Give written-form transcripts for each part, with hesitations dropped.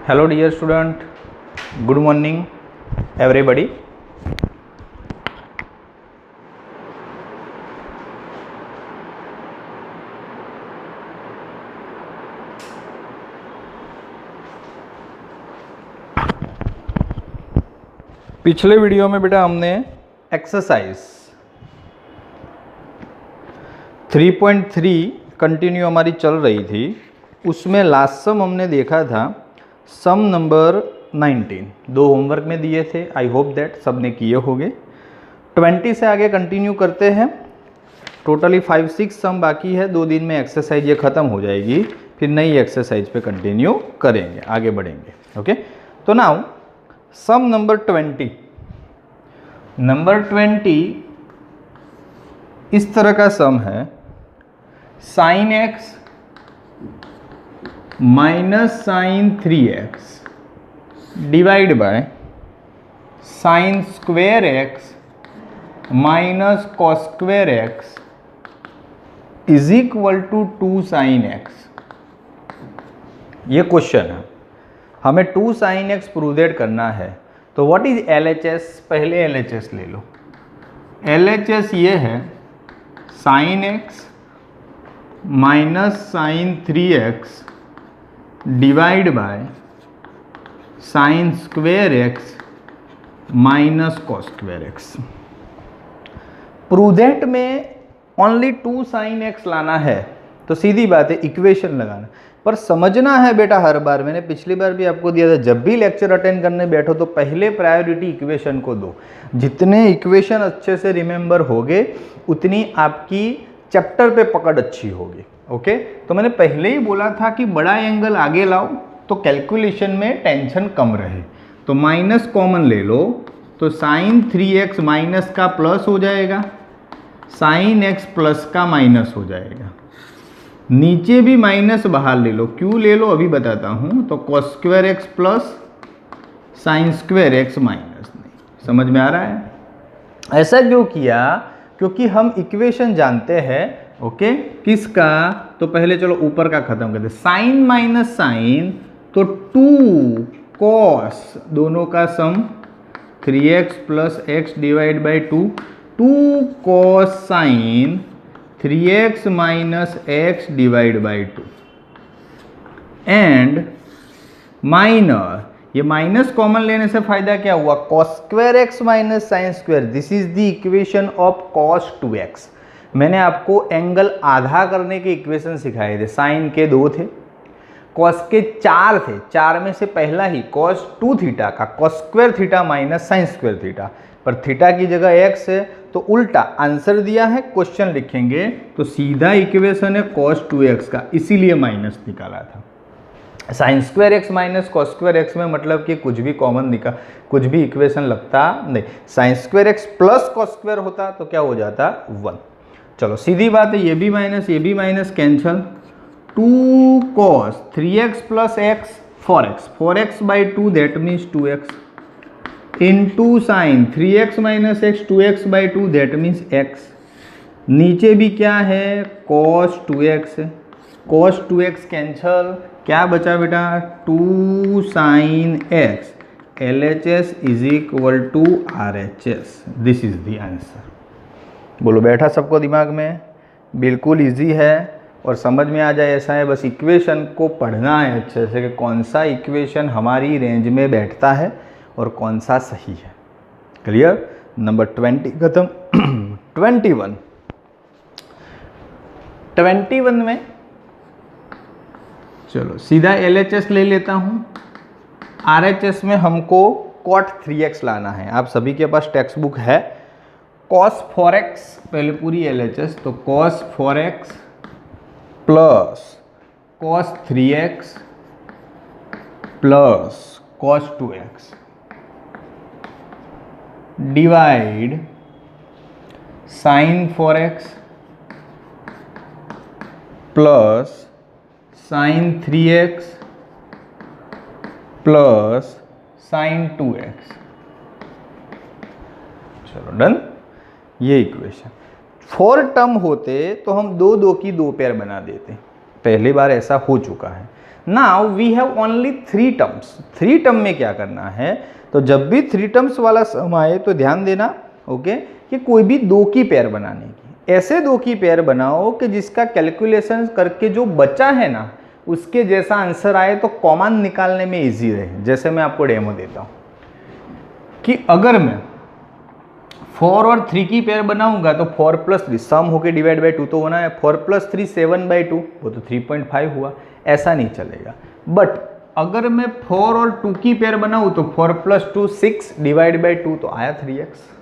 Hello dear student, good morning everybody. पिछले video में बेटा हमने एक्सरसाइज 3.3 कंटिन्यू हमारी चल रही थी, उसमें लास्ट सम हमने देखा था सम नंबर 19। दो होमवर्क में दिए थे, आई होप दैट सब ने किए होंगे। 20 से आगे कंटिन्यू करते हैं। टोटली 5-6 सम बाकी है, 2 दिन में एक्सरसाइज ये ख़त्म हो जाएगी, फिर नई एक्सरसाइज पे कंटिन्यू करेंगे, आगे बढ़ेंगे। ओके, तो नाउ सम नंबर 20। नंबर 20 इस तरह का सम है, sine x minus sine 3x divide by sine square x minus cos square x is equal to 2 sine x. ये क्वेश्चन है, हमें 2 साइन एक्स प्रूव करना है। तो व्हाट इज LHS? पहले LHS ले लो। LHS ये है sine x minus sine 3x divide by sine square x minus cos square x. प्रूडेंट में ओनली 2 साइन एक्स लाना है, तो सीधी बात है इक्वेशन लगाना, पर समझना है बेटा हर बार। मैंने पिछली बार भी आपको दिया था, जब भी लेक्चर अटेंड करने बैठो तो पहले प्रायोरिटी इक्वेशन को दो। जितने इक्वेशन अच्छे से रिमेंबर होगे उतनी आपकी चैप्टर पे पकड़ अच्छी होगी। ओके, तो मैंने पहले ही बोला था कि बड़ा एंगल आगे लाओ तो कैलकुलेशन में टेंशन कम रहे। तो माइनस कॉमन ले लो, तो साइन 3x माइनस का प्लस हो जाएगा, साइन x प्लस का माइनस हो जाएगा। नीचे भी माइनस बाहर ले लो, क्यों ले लो अभी बताता हूँ। तो cos square x plus sine square x minus. नहीं समझ में आ रहा है? ऐसा क्यों किया? क्योंकि हम इक्वेशन जानते हैं। ओके, किसका? तो पहले चलो ऊपर का खत्म करते। साइन माइनस साइन तो 2 कॉस, दोनों का सम 3x plus x divide by 2 cos sine 3x minus x divide by 2 and minus, ये माइनस कॉमन लेने से फायदा क्या हुआ? Cos square x minus sine square, this is the equation of cos 2x। मैंने आपको एंगल आधा करने के इक्वेशन सिखाए थे। साइन के 2 थे, कॉस के 4 थे, 4 में से पहला ही कॉस 2 थीटा का cos square theta minus sine square theta, पर थीटा की जगह x है तो उल्टा आंसर दिया है। क्वेश्चन लिखेंगे तो सीधा इक्वेशन है कॉस 2x का, इसीलिए माइनस निकाला था। Sine square x minus cos square x में मतलब कि कुछ भी कॉमन निकाल, कुछ भी इक्वेशन लगता नहीं। Sine square x plus cos square होता तो क्या हो जाता? 1। चलो सीधी बात है, ये भी minus cancel. 2 cos 3x plus x 4x by 2 that means 2x into sine 3x minus x 2x by 2 that means x। नीचे भी क्या है? cos 2x है, cos 2x कैंसल, क्या बचा बेटा? 2 sine x। LHS is equal to RHS, this is the answer. बोलो बैठा सबको दिमाग में? बिल्कुल इजी है और समझ में आ जाए ऐसा है। बस इक्वेशन को पढ़ना है अच्छे से कि कौन सा इक्वेशन हमारी रेंज में बैठता है और कौन सा सही है। क्लियर? नंबर 20 खत्म। 21 में चलो सीधा LHS ले लेता हूँ। RHS में हमको cot 3x लाना है। आप सभी के पास टेक्स्ट बुक है। cos 4x, पहले पूरी LHS, तो cos 4x plus cos 3x plus cos 2x divide sine 4x plus sine 3x plus sine 2x। चलो डन। ये इक्वेशन 4 टर्म होते तो हम 2 की 2 पेयर बना देते। पहली बार ऐसा हो चुका है। Now we have only 3 terms. 3 term में क्या करना है, तो जब भी 3 टर्म्स वाला सम आए तो ध्यान देना ओके कि कोई भी 2 की पेयर बनाने की, ऐसे 2 की पेयर बनाओ कि जिसका कैलकुलेशन करके जो बचा है ना उसके जैसा आंसर आए तो कॉमन निकालने में इजी रहे। जैसे मैं आपको डेमो देता हूँ कि अगर मैं 4 और 3 की पेयर बनाऊंगा तो 4 + 3 सम होके डिवाइड बाई 2 तो होना है, 4 + 3 7/2 वो तो 3.5 हुआ, ऐसा नहीं चलेगा। बट अगर मैं 4 और 2 की पेयर बनाऊं तो 4 + 2 6 डिवाइड बाई 2 तो आया 3x।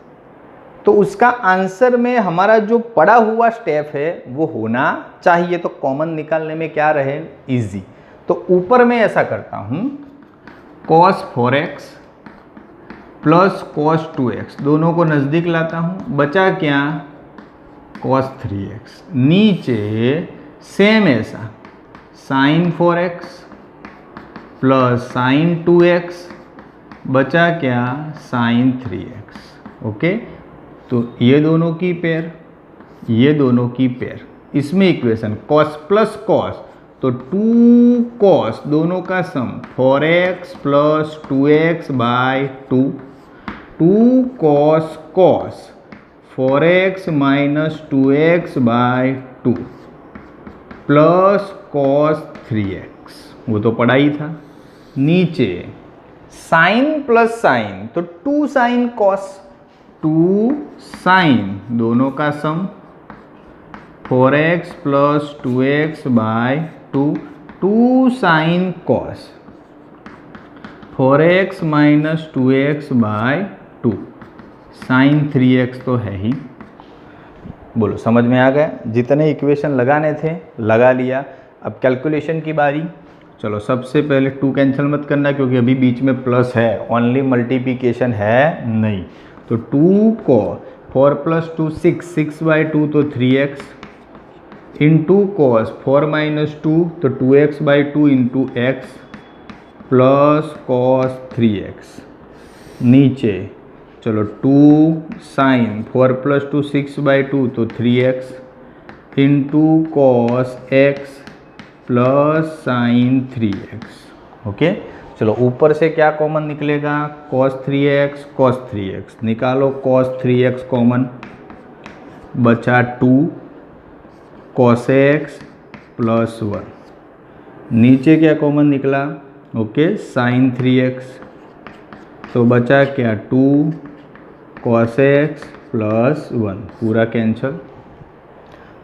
तो उसका आंसर में हमारा जो पड़ा हुआ स्टेप है वो होना चाहिए, तो कॉमन निकालने में क्या रहे, इजी। तो ऊपर में ऐसा करता हूं cos 4x plus cos 2x, दोनों को नज़दीक लाता हूं, बचा क्या cos 3x। नीचे सेम ऐसा sin 4x plus sin 2x, बचा क्या sin 3x। ओके, तो ये दोनों की पेयर, ये दोनों की पेयर, इसमें इक्वेशन cos प्लस cos तो 2 cos, दोनों का sum 4x plus 2x by 2, 2 cos cos 4x minus 2x by 2 plus cos 3x, वो तो पढ़ा ही था। नीचे साइन प्लस साइन तो 2 साइन cos, 2 साइन, दोनों का sum 4x plus 2x by 2, 2 sine cos 4x minus 2x by 2 sine 3x तो है ही। बोलो समझ में आ गया? जितने इक्वेशन लगाने थे लगा लिया। अब कैलकुलेशन की बारी। चलो सबसे पहले 2 कैंसिल मत करना क्योंकि अभी बीच में प्लस है, ओनली मल्टीप्लिकेशन है नहीं। तो 2 को 4 + 2 6, 6/2 तो 3x इंटू cos 4 - 2 तो 2x/2 into x plus cos 3x। नीचे चलो 2 साइन 4 + 2 6/2 तो 3x into cos x plus sine 3x। Okay, चलो ऊपर से क्या कॉमन निकलेगा, cos 3x निकालो, cos 3x कॉमन, बचा 2 cos x प्लस 1। नीचे क्या कॉमन निकला, ओके साइन 3x, तो बचा क्या 2 cos x प्लस 1, पूरा कैंसिल।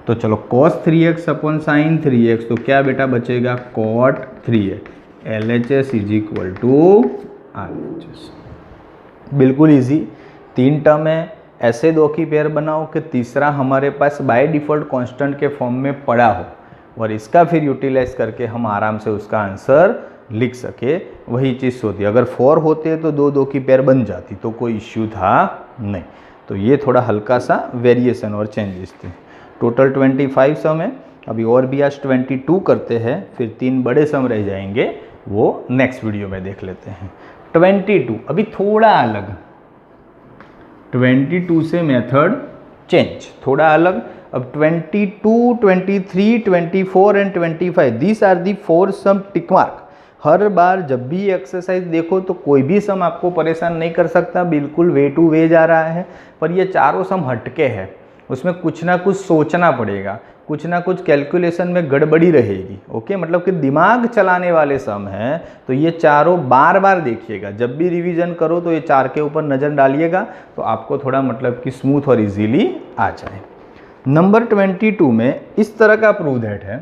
तो चलो cos 3x अपन साइन 3x तो क्या बेटा बचेगा cot 3x। LHS = RHS। बिल्कुल इजी, 3 टर्म है, ऐसे 2 की पेयर बनाओ कि तीसरा हमारे पास बाय डिफ़ॉल्ट कांस्टेंट के फॉर्म में पड़ा हो और इसका फिर यूटिलाइज करके हम आराम से उसका आंसर लिख सके। वही चीज़ होती है, अगर 4 होते तो 2 की पेयर बन जाती तो कोई इश्यू था नहीं। तो ये थोड़ा हल्का सा वेरिएशन और चेंजेस थे। टोटल 25 सम है, अभी और भी आज 22 करते हैं, फिर 3 बड़े सम रह जाएंगे, वो नेक्स्ट वीडियो में देख लेते हैं। 22 अभी थोड़ा अलग, 22 से मेथड चेंज थोड़ा अलग। अब 22, 23, 24 and 25 these are the 4 some tick mark. हर बार जब भी एक्सरसाइज देखो तो कोई भी सम आपको परेशान नहीं कर सकता, बिल्कुल वे टू वे जा रहा है। पर ये चारों सम हटके हैं, उसमें कुछ ना कुछ सोचना पड़ेगा, कुछ ना कुछ कैलकुलेशन में गड़बड़ी रहेगी। ओके, मतलब कि दिमाग चलाने वाले सम हैं, तो ये चारों बार बार देखिएगा। जब भी रिवीजन करो तो ये 4 के ऊपर नज़र डालिएगा तो आपको थोड़ा मतलब कि स्मूथ और इजीली आ जाए। नंबर 22 में इस तरह का प्रूव दैट है,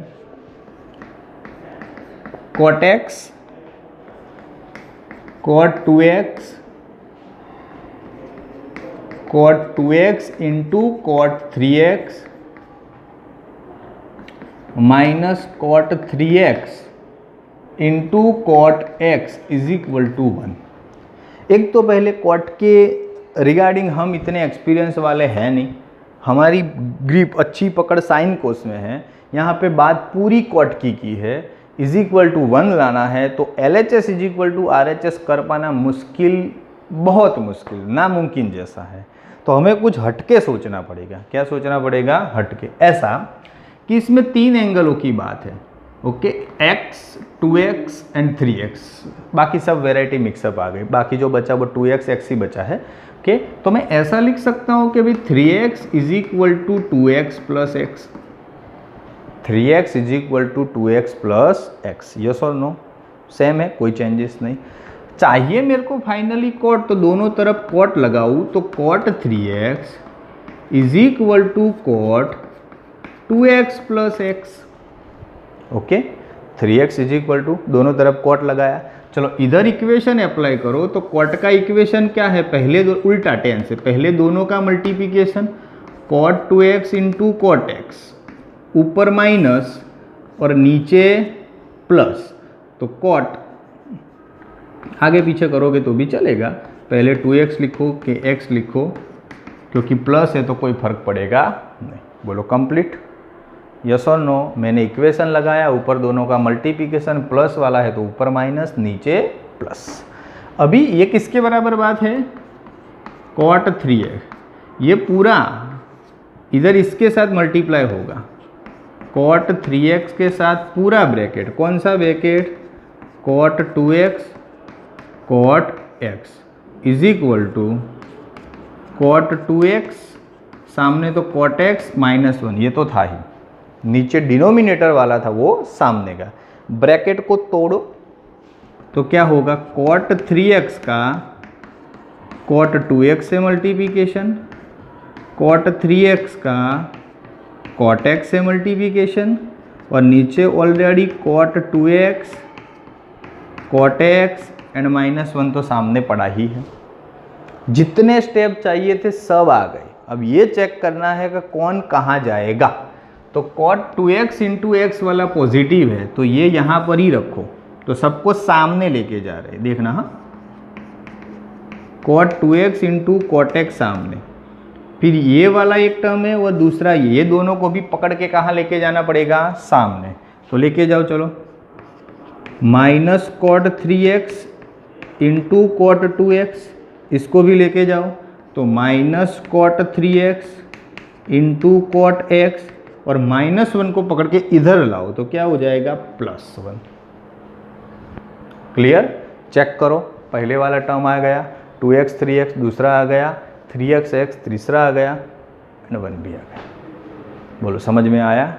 cot x cot 2x cot 2x into cot 3x minus cot 3x into cot x = 1। एक तो पहले cot के रिगार्डिंग हम इतने एक्सपीरियंस वाले हैं नहीं, हमारी ग्रिप अच्छी पकड़ साइन कोस में है। यहाँ पे बात पूरी cot की है, =1 लाना है तो LHS = RHS कर पाना मुश्किल, बहुत मुश्किल, नामुमकिन जैसा है। तो हमें कुछ हटके सोचना पड़ेगा। क्या सोचना पड़ेगा? हटके। ऐसा कि इसमें 3 एंगलों की बात है, okay, x 2x and 3x, बाकी सब वेराइटी मिक्सअप आ गई, बाकी जो बचा वो 2x x ही बचा है। ओके, तो मैं ऐसा लिख सकता हूँ कि भाई 3x is equal to 2x plus x, 3x is equal to 2x plus x, yes और नो, सेम है, कोई चेंजेस नहीं। चाहिए मेरे को फाइनली कॉट, तो दोनों तरफ कॉट लगाऊँ तो cot 3x is equal to cot 2x plus x. Okay, 3x is equal to, दोनों तरफ कॉट लगाया, चलो इधर इक्वेशन अप्लाई करो तो कॉट का इक्वेशन क्या है, पहले दो उल्टा टेन से, पहले दोनों का multiplication, cot 2x into cot x, ऊपर माइनस और नीचे प्लस, तो कॉट आगे पीछे करोगे तो भी चलेगा, पहले 2x लिखो कि x लिखो, क्योंकि प्लस है तो कोई फर्क पड़ेगा नहीं। बोलो कंप्लीट, यस और नो। मैंने इक्वेशन लगाया, ऊपर दोनों का मल्टीप्लिकेशन, प्लस वाला है तो ऊपर माइनस नीचे प्लस। अभी ये किसके बराबर बात है, कॉट 3x, ये पूरा इधर इसके साथ मल्टीप्लाई होगा, कॉट 3x के साथ पूरा ब्रैकेट, कौन सा bracket, cot 2x cot x is equal to cot 2x, सामने तो कॉट x माइनस 1, ये तो था ही, नीचे डिनोमिनेटर वाला था वो सामने का, ब्रैकेट को तोड़ो तो क्या होगा, कॉट 3x का कॉट 2x से मल्टीप्लिकेशन, कॉट 3x का कॉट x से मल्टीप्लिकेशन, और नीचे already cot 2x cot x and minus 1 तो सामने पड़ा ही है। जितने स्टेप चाहिए थे सब आ गए। अब ये चेक करना है कि कौन कहाँ जाएगा, तो कॉट 2x इंटू एक्स वाला पॉजिटिव है तो ये यहाँ पर ही रखो, तो सबको सामने लेके जा रहे हैं, देखना, हाँ, cot 2x into cot x सामने, फिर ये वाला एक टर्म है और दूसरा ये दोनों को भी पकड़ के कहाँ लेके जाना पड़ेगा, सामने, तो लेके जाओ, चलो, minus cot 3x into cot 2x, इसको भी लेके जाओ, तो minus cot 3x into cot x, और माइनस 1 को पकड़ के इधर लाओ तो क्या हो जाएगा, प्लस 1। क्लियर, चेक करो, पहले वाला टर्म आ गया, 2x 3x दूसरा आ गया, 3x x तीसरा आ गया, एंड 1 भी आ गया। बोलो समझ में आया।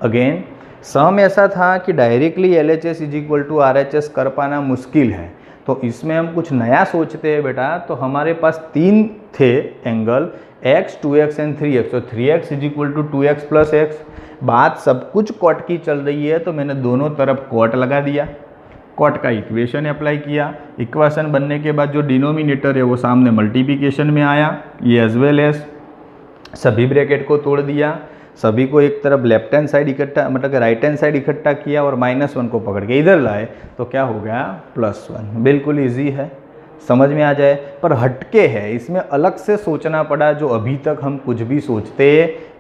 अगेन सम ऐसा था कि directly LHS is equal to RHS कर पाना मुश्किल है, तो इसमें हम कुछ नया सोचते हैं बेटा, तो हमारे पास 3 थे angle, x 2x and 3x, तो 3x is equal to 2x plus x। बात सब कुछ कॉट की चल रही है तो मैंने दोनों तरफ कॉट लगा दिया, कॉट का इक्वेशन अप्लाई किया, इक्वेशन बनने के बाद जो डिनोमिनेटर है वो सामने मल्टीप्लिकेशन में आया, ये एज वेल एज सभी ब्रैकेट को तोड़ दिया, सभी को एक तरफ लेफ्ट हैंड साइड इकट्ठा, मतलब राइट हैंड साइड इकट्ठा किया और माइनस 1 को पकड़ के इधर लाए तो क्या हो गया, प्लस 1। बिल्कुल इजी है, समझ में आ जाए, पर हटके है, इसमें अलग से सोचना पड़ा जो अभी तक हम कुछ भी सोचते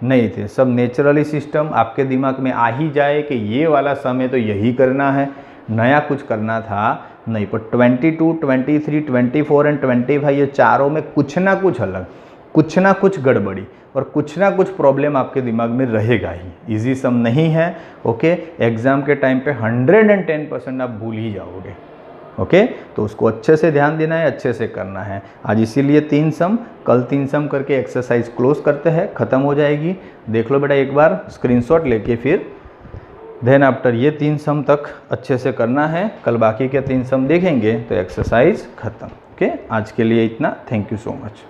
नहीं थे। सब नेचुरली सिस्टम आपके दिमाग में आ ही जाए कि ये वाला सम है तो यही करना है, नया कुछ करना था नहीं। पर 22, 23, 24 एंड 25 ये चारों में कुछ ना कुछ अलग, कुछ ना कुछ गड़बड़ी और कुछ ना कुछ प्रॉब्लम आपके दिमाग में रहेगा ही। इजी सम नहीं है, ओके। एग्ज़ाम के टाइम पे 110% आप भूल ही जाओगे, ओके। तो उसको अच्छे से ध्यान देना है, अच्छे से करना है। आज इसीलिए 3 सम, कल 3 सम करके एक्सरसाइज क्लोज करते हैं, ख़त्म हो जाएगी। देख लो बेटा एक बार स्क्रीनशॉट लेके, फिर देन आफ्टर ये 3 सम तक अच्छे से करना है, कल बाकी के 3 सम देखेंगे तो एक्सरसाइज ख़त्म, ओके। आज के लिए इतना, थैंक यू सो मच।